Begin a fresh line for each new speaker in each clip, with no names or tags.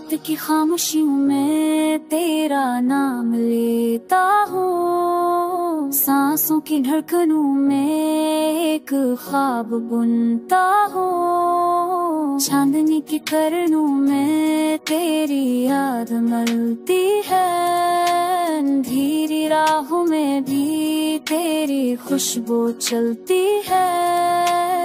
रात की खामोशियों में तेरा नाम लेता हूँ, सांसों की धड़कनों में एक ख्वाब बुनता हूँ। चांदनी की किरणों में तेरी याद मलती है, अंधेरी राहों में भी तेरी खुशबू चलती है।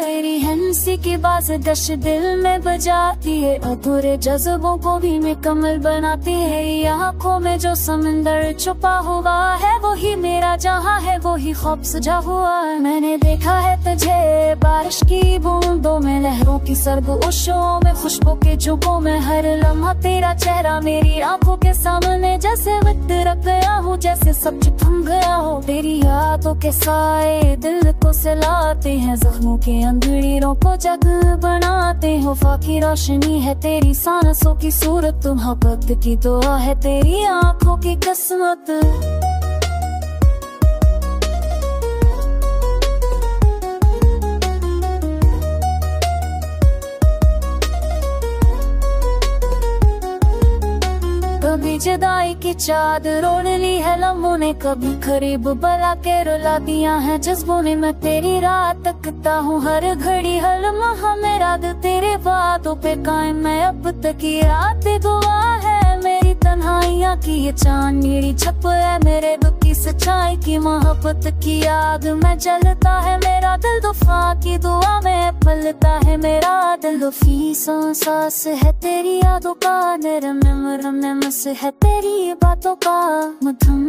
तेरी हंसी की बात दश दिल में बजाती है, अधूरे जज्बों को भी मुकम्मल बनाती है। ये आँखों में जो समंदर छुपा हुआ है, वही मेरा जहां है, वही ख्वाब सजा हुआ है। मैंने देखा है तुझे बारिश की बूंदों में, लहरों की सर्द ओशों में, खुशबू के झोंकों में। हर लम्हा तेरा चेहरा मेरी आंखों के सामने जैसे वक्त रख गया हूँ, जैसे सब थम गया हो। तेरी यादों के साए दिल को सिलाते हैं, जख्मों के अंधेरों को जग बनाते हो। फाकी रोशनी है तेरी सांसों की सूरत, मोहब्बत की दुआ है तेरी आंखों की किस्मत। कभी जुदाई की चादर ओढ़ ली है लम्हों ने, कभी करीब बुला के रुला दिया है जज्बों ने। मैं तेरी राह तकता हूँ हर घड़ी, हर लम्हा मेरा दिल तेरे बातों पे कायम। मैं अब तक की रात दुआ है मेरी तन्हाइयाँ की, ये चांद मेरी छप है मेरे दुख की सच्चाई की। मोहब्बत की आग में जलता है मेरा दिल, दुफा की दुआ में पलता है मेरा दिल। फीसों सांस है तेरी यादों का, नरम नमस है तेरी बातों का। मधुम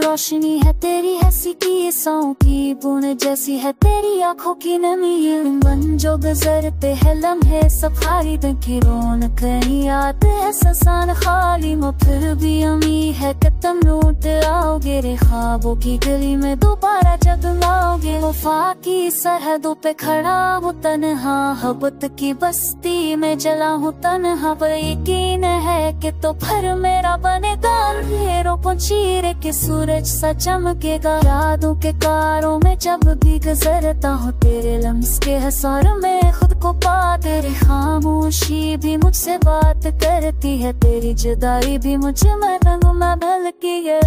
रोशनी है तेरी हंसी की, सौ की बूंद जैसी है तेरी आंखों की नमी। बन जो गुजरते हैं लम्हे सफारी, दिन की रौनक नहीं आते है ससान खाली। मैं फिर भी उम्मीद है कि तुम लौट आओगे, रे ख्वाबों की गली में दोबारा जगमगाओगे। वफा की सरहदों पे खड़ा हूँ तन्हा, मोहब्बत की बस्ती में जला हूँ तन्हा। पर यकीन है कि तो फिर मेरा बनेगा, अंधेरों को चीर के सूरज सा चमकेगा। यादों के कारों में जब भी गुजरता हूँ तेरे लम्स के हसार में खुद को पा। तेरी खामोशी भी मुझसे बात करती है, तेरी जुदाई भी मुझे में बहलती है।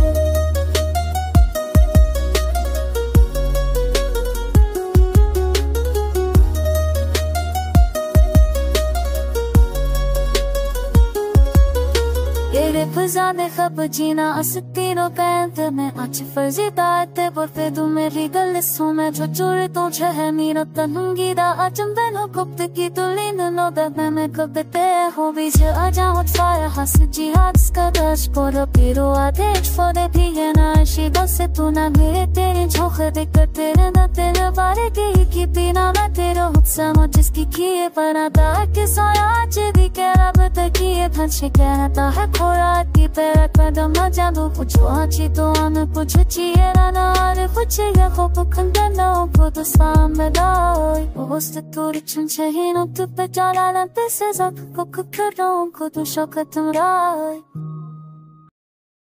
फिजा में खब जीना अस्तीनो कैंत में, आज फर्जी दाते बोलते तू मेरी गल सो। मैं जो चोर तो है मीरा तनुंगी दा अचम बनो गुप्त की तुली नो दैट मैं कब ते हो बीच आ जाऊं फायर हंस जी हाथ का दश पर पिरो आते फॉर द पियाना शी बस तू ना मेरे तेरे झोंक दे कर तेरे ना तेरे बारे की बिना मैं तेरे हुक्म और जिसकी किए बनाता के सायाच दी के रब तक किए फंसे कहता है खोरा की पैर कदम न जादू पूछो आची तो आन पूछो चिए ना नारे पूछे या खोप खंडनो खुद सामने दाई उस तूर चुनचे ही नो तू पे जाला ना पे से जब को करो खुद शौकत मराई।